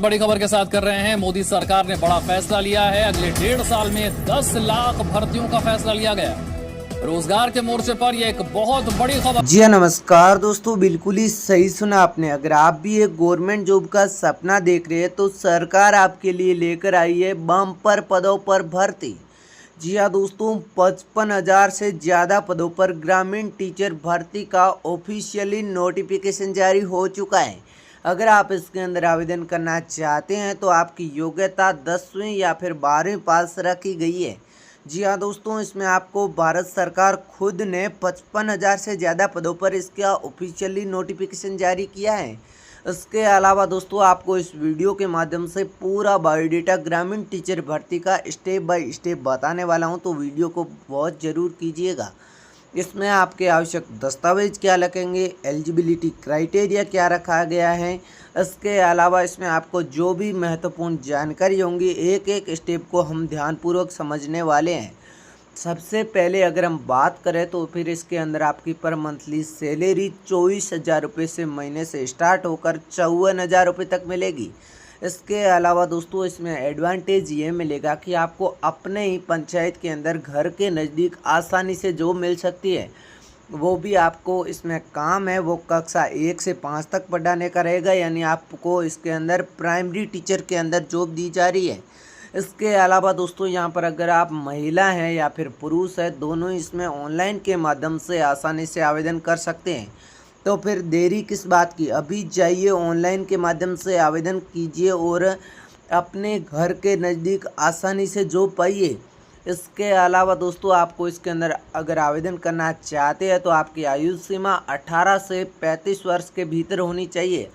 बड़ी खबर के साथ कर रहे हैं। मोदी सरकार ने बड़ा फैसला लिया है। अगले 1.5 साल में 10 लाख भर्तियों का फैसला लिया गया। रोजगार के मोर्चे पर यह एक बहुत बड़ी खबर। जी हाँ, नमस्कार दोस्तों, बिल्कुल ही सही सुना आपने। अगर आप भी एक गवर्नमेंट जॉब का सपना देख रहे हैं तो सरकार आपके लिए लेकर आई है बम्पर पदों पर भर्ती। जी हाँ दोस्तों, 55,000 से ज़्यादा पदों पर ग्रामीण टीचर भर्ती का ऑफिशियली नोटिफिकेशन जारी हो चुका है। अगर आप इसके अंदर आवेदन करना चाहते हैं तो आपकी योग्यता 10वीं या फिर 12वीं पास रखी गई है। जी हाँ दोस्तों, इसमें आपको भारत सरकार खुद ने 55,000 से ज़्यादा पदों पर इसका ऑफिशियली नोटिफिकेशन जारी किया है। इसके अलावा दोस्तों, आपको इस वीडियो के माध्यम से पूरा बायोडेटा ग्रामीण टीचर भर्ती का स्टेप बाय स्टेप बताने वाला हूं, तो वीडियो को बहुत ज़रूर कीजिएगा। इसमें आपके आवश्यक दस्तावेज क्या लगेंगे, एलिजिबिलिटी क्राइटेरिया क्या रखा गया है, इसके अलावा इसमें आपको जो भी महत्वपूर्ण जानकारी होंगी एक एक स्टेप को हम ध्यानपूर्वक समझने वाले हैं। सबसे पहले अगर हम बात करें तो फिर इसके अंदर आपकी पर मंथली सैलरी 24,000 रुपये से महीने से स्टार्ट होकर 54,000 रुपये तक मिलेगी। इसके अलावा दोस्तों, इसमें एडवांटेज ये मिलेगा कि आपको अपने ही पंचायत के अंदर घर के नज़दीक आसानी से जॉब मिल सकती है। वो भी आपको इसमें काम है वो कक्षा 1 से 5 तक पढ़ाने का रहेगा, यानी आपको इसके अंदर प्राइमरी टीचर के अंदर जॉब दी जा रही है। इसके अलावा दोस्तों, यहाँ पर अगर आप महिला हैं या फिर पुरुष है, दोनों इसमें ऑनलाइन के माध्यम से आसानी से आवेदन कर सकते हैं। तो फिर देरी किस बात की, अभी जाइए ऑनलाइन के माध्यम से आवेदन कीजिए और अपने घर के नज़दीक आसानी से जॉब पाइए। इसके अलावा दोस्तों, आपको इसके अंदर अगर आवेदन करना चाहते हैं तो आपकी आयु सीमा 18 से 35 वर्ष के भीतर होनी चाहिए।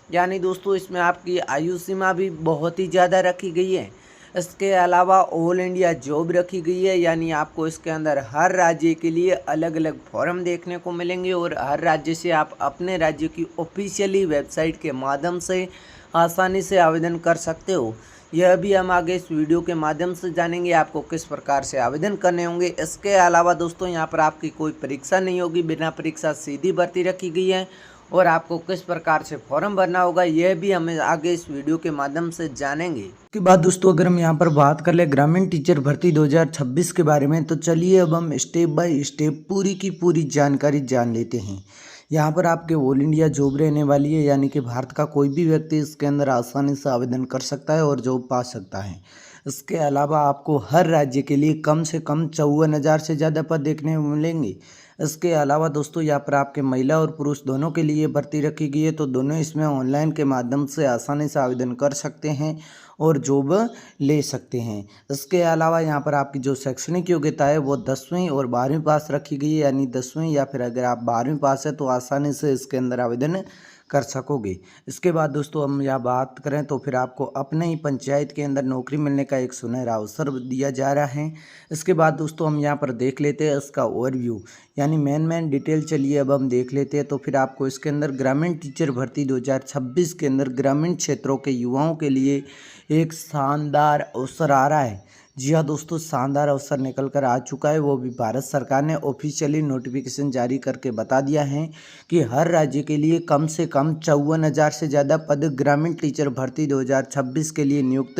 यानी दोस्तों, इसमें आपकी आयु सीमा भी बहुत ही ज़्यादा रखी गई है। इसके अलावा ऑल इंडिया जॉब रखी गई है, यानी आपको इसके अंदर हर राज्य के लिए अलग अलग फॉर्म देखने को मिलेंगे और हर राज्य से आप अपने राज्य की ऑफिशियली वेबसाइट के माध्यम से आसानी से आवेदन कर सकते हो। यह भी हम आगे इस वीडियो के माध्यम से जानेंगे आपको किस प्रकार से आवेदन करने होंगे। इसके अलावा दोस्तों, यहाँ पर आपकी कोई परीक्षा नहीं होगी, बिना परीक्षा सीधी भर्ती रखी गई है और आपको किस प्रकार से फॉर्म भरना होगा यह भी हमें आगे इस वीडियो के माध्यम से जानेंगे। उसके बाद दोस्तों, अगर हम यहाँ पर बात कर ले ग्रामीण टीचर भर्ती 2026 के बारे में, तो चलिए अब हम स्टेप बाय स्टेप पूरी की पूरी जानकारी जान लेते हैं। यहाँ पर आपके ऑल इंडिया जॉब रहने वाली है, यानी कि भारत का कोई भी व्यक्ति इसके अंदर आसानी से आवेदन कर सकता है और जॉब पा सकता है। इसके अलावा आपको हर राज्य के लिए कम से कम 54,000 से ज़्यादा पद देखने को मिलेंगे। इसके अलावा दोस्तों, यहाँ पर आपके महिला और पुरुष दोनों के लिए भर्ती रखी गई है, तो दोनों इसमें ऑनलाइन के माध्यम से आसानी से आवेदन कर सकते हैं और जॉब ले सकते हैं। इसके अलावा यहाँ पर आपकी जो शैक्षणिक योग्यता है वो 10वीं और 12वीं पास रखी गई है, यानी 10वीं या फिर अगर आप 12वीं पास है तो आसानी से इसके अंदर आवेदन कर सकोगे। इसके बाद दोस्तों, हम यहाँ बात करें तो फिर आपको अपने ही पंचायत के अंदर नौकरी मिलने का एक सुनहरा अवसर दिया जा रहा है। इसके बाद दोस्तों, हम यहाँ पर देख लेते हैं इसका ओवरव्यू, यानी मेन डिटेल। चलिए अब हम देख लेते हैं। तो फिर आपको इसके अंदर ग्रामीण टीचर भर्ती 2026 के अंदर ग्रामीण क्षेत्रों के युवाओं के लिए एक शानदार अवसर आ रहा है। जी हाँ दोस्तों, शानदार अवसर निकल कर आ चुका है। वो भी भारत सरकार ने ऑफिशियली नोटिफिकेशन जारी करके बता दिया है कि हर राज्य के लिए कम से कम 54,000 से ज़्यादा पद ग्रामीण टीचर भर्ती 2026 के लिए नियुक्त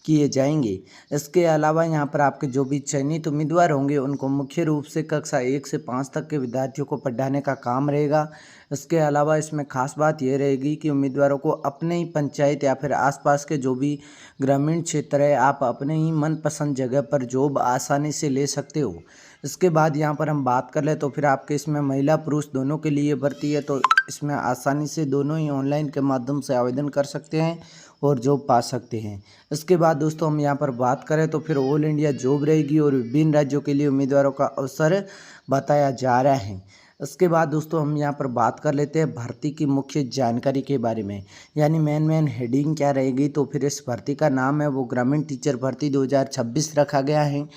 किए जाएंगे। इसके अलावा यहाँ पर आपके जो भी चयनित उम्मीदवार होंगे उनको मुख्य रूप से कक्षा 1 से 5 तक के विद्यार्थियों को पढ़ाने का काम रहेगा। इसके अलावा इसमें खास बात यह रहेगी कि उम्मीदवारों को अपने ही पंचायत या फिर आसपास के जो भी ग्रामीण क्षेत्र है, आप अपने ही मनपसंद जगह पर जॉब आसानी से ले सकते हो। इसके बाद यहाँ पर हम बात कर ले तो फिर आपके इसमें महिला पुरुष दोनों के लिए भर्ती है, तो इसमें आसानी से दोनों ही ऑनलाइन के माध्यम से आवेदन कर सकते हैं और जॉब पा सकते हैं। इसके बाद दोस्तों, हम यहाँ पर बात करें तो फिर ऑल इंडिया जॉब रहेगी और विभिन्न राज्यों के लिए उम्मीदवारों का अवसर बताया जा रहा है। इसके बाद दोस्तों, हम यहाँ पर बात कर लेते हैं भर्ती की मुख्य जानकारी के बारे में, यानी मेन हेडिंग क्या रहेगी। तो फिर इस भर्ती का नाम है वो ग्रामीण टीचर भर्ती 2026 रखा गया है।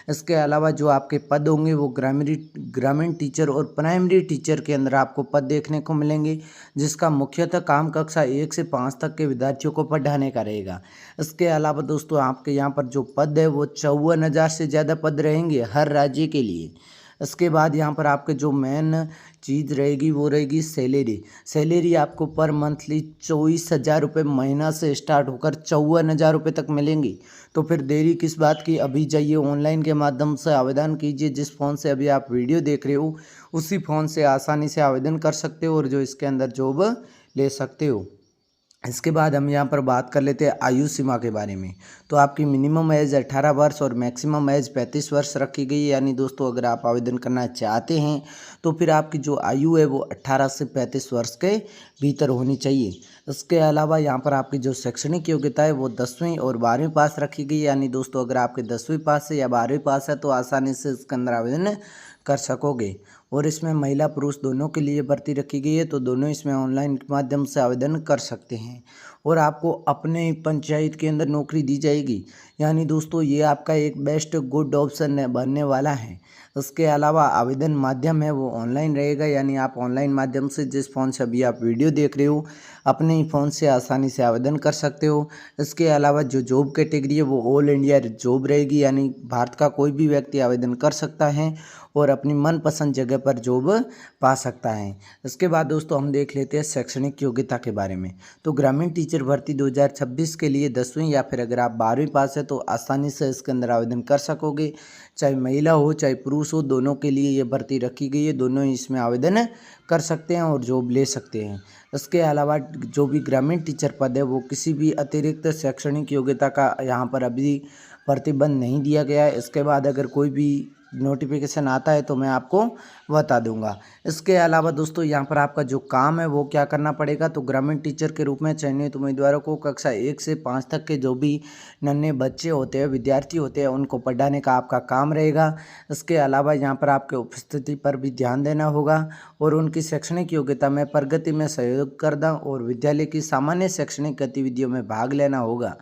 इसके अलावा जो आपके पद होंगे वो ग्रामीण टीचर और प्राइमरी टीचर के अंदर आपको पद देखने को मिलेंगे, जिसका मुख्यतः काम कक्षा 1 से 5 तक के विद्यार्थियों को पढ़ाने का रहेगा। इसके अलावा दोस्तों, आपके यहाँ पर जो पद है वो 54,000 से ज़्यादा पद रहेंगे हर राज्य के लिए। इसके बाद यहाँ पर आपके जो मेन चीज़ रहेगी वो रहेगी सैलरी। सैलरी आपको पर मंथली 24,000 रुपये महीना से स्टार्ट होकर 54,000 रुपये तक मिलेंगी। तो फिर देरी किस बात की, अभी जाइए ऑनलाइन के माध्यम से आवेदन कीजिए। जिस फ़ोन से अभी आप वीडियो देख रहे हो उसी फ़ोन से आसानी से आवेदन कर सकते हो और जो इसके अंदर जॉब ले सकते हो। इसके बाद हम यहाँ पर बात कर लेते हैं आयु सीमा के बारे में। तो आपकी मिनिमम एज 18 वर्ष और मैक्सिमम एज 35 वर्ष रखी गई है। यानी दोस्तों अगर आप आवेदन करना चाहते हैं तो फिर आपकी जो आयु है वो 18 से 35 वर्ष के भीतर होनी चाहिए। इसके अलावा यहाँ पर आपकी जो शैक्षणिक योग्यता है वो 10वीं और 12वीं पास रखी गई है। यानी दोस्तों अगर आपके 10वीं पास है या 12वीं पास है तो आसानी से इसके अंदर आवेदन कर सकोगे। और इसमें महिला पुरुष दोनों के लिए भर्ती रखी गई है, तो दोनों इसमें ऑनलाइन के माध्यम से आवेदन कर सकते हैं और आपको अपने पंचायत के अंदर नौकरी दी जाएगी। यानी दोस्तों ये आपका एक बेस्ट गुड ऑप्शन बनने वाला है। उसके अलावा आवेदन माध्यम है वो ऑनलाइन रहेगा। यानी आप ऑनलाइन माध्यम से जिस फ़ोन से अभी आप वीडियो देख रहे हो अपने ही फ़ोन से आसानी से आवेदन कर सकते हो। इसके अलावा जो जॉब कैटेगरी है वो ऑल इंडिया जॉब रहेगी। यानी भारत का कोई भी व्यक्ति आवेदन कर सकता है और अपनी मनपसंद जगह पर जॉब पा सकता है। इसके बाद दोस्तों हम देख लेते हैं शैक्षणिक योग्यता के बारे में। तो ग्रामीण टीचर भर्ती 2026 के लिए 10वीं या फिर अगर आप 12वीं पास है तो आसानी से इसके अंदर आवेदन कर सकोगे। चाहे महिला हो चाहे पुरुष हो, दोनों के लिए ये भर्ती रखी गई है। दोनों ही इसमें आवेदन कर सकते हैं और जॉब ले सकते हैं। इसके अलावा जो भी ग्रामीण टीचर पद है वो किसी भी अतिरिक्त शैक्षणिक योग्यता का यहाँ पर अभी प्रतिबंध नहीं दिया गया है। इसके बाद अगर कोई भी नोटिफिकेशन आता है तो मैं आपको बता दूंगा। इसके अलावा दोस्तों यहाँ पर आपका जो काम है वो क्या करना पड़ेगा, तो ग्रामीण टीचर के रूप में चयनित उम्मीदवारों को कक्षा 1 से 5 तक के जो भी नन्हे बच्चे होते हैं, विद्यार्थी होते हैं, उनको पढ़ाने का आपका काम रहेगा। इसके अलावा यहाँ पर आपके उपस्थिति पर भी ध्यान देना होगा और उनकी शैक्षणिक योग्यता में प्रगति में सहयोग करना और विद्यालय की सामान्य शैक्षणिक गतिविधियों में भाग लेना होगा।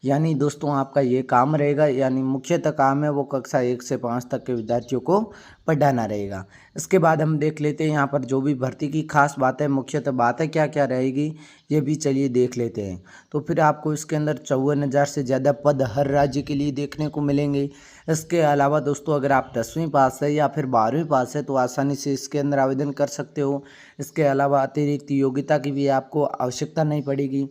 यानी दोस्तों आपका ये काम रहेगा। यानी मुख्यतः काम है वो कक्षा 1 से 5 तक के विद्यार्थियों को पढ़ाना रहेगा। इसके बाद हम देख लेते हैं यहाँ पर जो भी भर्ती की खास बातें, मुख्यतः बातें क्या क्या रहेगी ये भी चलिए देख लेते हैं। तो फिर आपको इसके अंदर 54,000 से ज़्यादा पद हर राज्य के लिए देखने को मिलेंगे। इसके अलावा दोस्तों अगर आप 10वीं पास है या फिर 12वीं पास है तो आसानी से इसके अंदर आवेदन कर सकते हो। इसके अलावा अतिरिक्त योग्यता की भी आपको आवश्यकता नहीं पड़ेगी।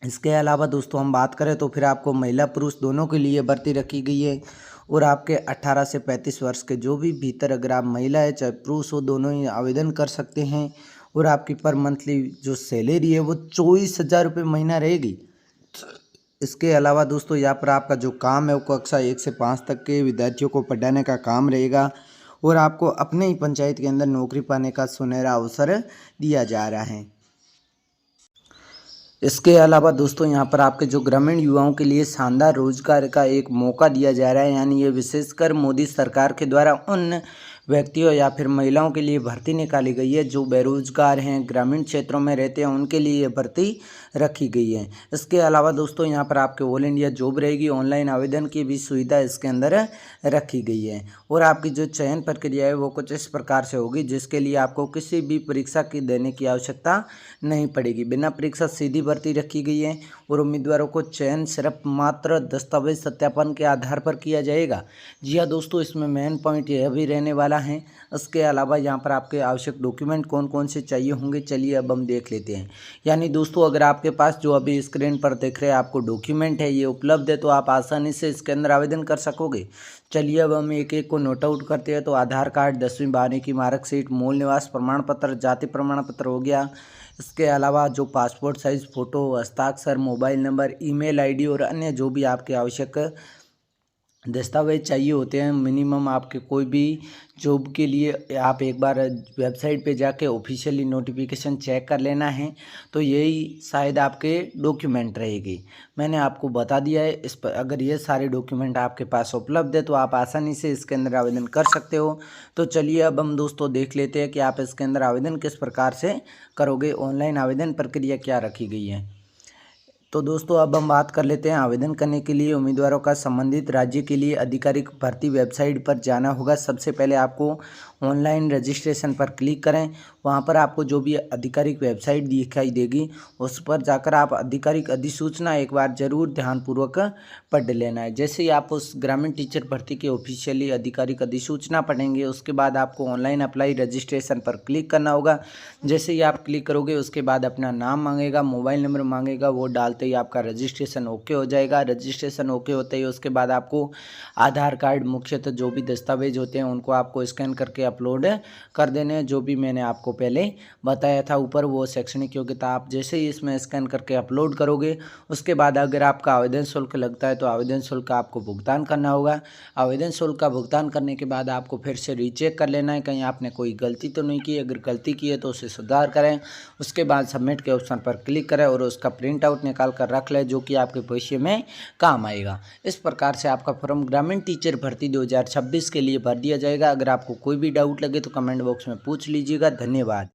इसके अलावा दोस्तों हम बात करें तो फिर आपको महिला पुरुष दोनों के लिए भर्ती रखी गई है और आपके 18 से 35 वर्ष के जो भी भीतर अगर आप महिला है चाहे पुरुष हो दोनों ही आवेदन कर सकते हैं। और आपकी पर मंथली जो सैलरी है वो 24,000 रुपये महीना रहेगी। इसके अलावा दोस्तों यहाँ पर आपका जो काम है वो कक्षा 1 से 5 तक के विद्यार्थियों को पढ़ाने का काम रहेगा और आपको अपने ही पंचायत के अंदर नौकरी पाने का सुनहरा अवसर दिया जा रहा है। इसके अलावा दोस्तों यहाँ पर आपके जो ग्रामीण युवाओं के लिए शानदार रोजगार का एक मौका दिया जा रहा है। यानी ये विशेषकर मोदी सरकार के द्वारा उन व्यक्तियों या फिर महिलाओं के लिए भर्ती निकाली गई है जो बेरोजगार हैं, ग्रामीण क्षेत्रों में रहते हैं, उनके लिए ये भर्ती रखी गई है। इसके अलावा दोस्तों यहाँ पर आपके ऑल इंडिया जॉब रहेगी। ऑनलाइन आवेदन की भी सुविधा इसके अंदर रखी गई है और आपकी जो चयन प्रक्रिया है वो कुछ इस प्रकार से होगी जिसके लिए आपको किसी भी परीक्षा की देने की आवश्यकता नहीं पड़ेगी। बिना परीक्षा सीधी भर्ती रखी गई है और उम्मीदवारों को चयन सिर्फ मात्र दस्तावेज सत्यापन के आधार पर किया जाएगा। जी हाँ दोस्तों, इसमें मेन पॉइंट यह भी रहने वाला है। इसके अलावा यहाँ पर आपके आवश्यक डॉक्यूमेंट कौन कौन से चाहिए होंगे चलिए अब हम देख लेते हैं। यानी दोस्तों अगर आपके पास जो अभी स्क्रीन पर देख रहे हैं आपको डॉक्यूमेंट है ये उपलब्ध है तो आप आसानी से इसके अंदर आवेदन कर सकोगे। चलिए अब हम एक एक को नोट आउट करते हैं। तो आधार कार्ड, 10वीं 12वीं की मार्कशीट, मूल निवास प्रमाण पत्र, जाति प्रमाण पत्र हो गया। इसके अलावा जो पासपोर्ट साइज़ फ़ोटो, हस्ताक्षर, मोबाइल नंबर, ईमेल आईडी और अन्य जो भी आपके आवश्यक दस्तावेज चाहिए होते हैं। मिनिमम आपके कोई भी जॉब के लिए आप एक बार वेबसाइट पे जाके ऑफिशियली नोटिफिकेशन चेक कर लेना है। तो यही शायद आपके डॉक्यूमेंट रहेगी। मैंने आपको बता दिया है। इस पर अगर ये सारे डॉक्यूमेंट आपके पास उपलब्ध है तो आप आसानी से इसके अंदर आवेदन कर सकते हो। तो चलिए अब हम दोस्तों देख लेते हैं कि आप इसके अंदर आवेदन किस प्रकार से करोगे। ऑनलाइन आवेदन प्रक्रिया क्या रखी गई है। तो दोस्तों अब हम बात कर लेते हैं आवेदन करने के लिए उम्मीदवारों का संबंधित राज्य के लिए आधिकारिक भर्ती वेबसाइट पर जाना होगा। सबसे पहले आपको ऑनलाइन रजिस्ट्रेशन पर क्लिक करें। वहां पर आपको जो भी आधिकारिक वेबसाइट दिखाई देगी उस पर जाकर आप आधिकारिक अधिसूचना एक बार जरूर ध्यानपूर्वक पढ़ लेना है। जैसे ही आप उस ग्रामीण टीचर भर्ती के ऑफिशियली आधिकारिक अधिसूचना पढ़ेंगे उसके बाद आपको ऑनलाइन अप्लाई रजिस्ट्रेशन पर क्लिक करना होगा। जैसे ही आप क्लिक करोगे उसके बाद अपना नाम मांगेगा, मोबाइल नंबर मांगेगा, वो डालते ही आपका रजिस्ट्रेशन ओके हो जाएगा। रजिस्ट्रेशन ओके होते ही उसके बाद आपको आधार कार्ड मुख्यतः जो भी दस्तावेज होते हैं उनको आपको स्कैन करके अपलोड कर देने हैं। जो भी मैंने आपको पहले बताया था ऊपर वो शैक्षणिक योग्यता आप जैसे ही इसमें स्कैन करके अपलोड करोगे उसके बाद अगर आपका आवेदन शुल्क लगता है तो आवेदन शुल्क का आपको भुगतान करना होगा। आवेदन शुल्क का भुगतान करने के बाद आपको फिर से रीचेक कर लेना है कहीं आपने कोई गलती तो नहीं की। अगर गलती की है तो उसे सुधार करें। उसके बाद सबमिट के ऑप्शन पर क्लिक करें और उसका प्रिंट आउट निकाल कर रख लें जो कि आपके भविष्य में काम आएगा। इस प्रकार से आपका फॉर्म ग्रामीण टीचर भर्ती 2026 के लिए भर दिया जाएगा। अगर आपको कोई भी डाउट लगे तो कमेंट बॉक्स में पूछ लीजिएगा। धन्यवाद।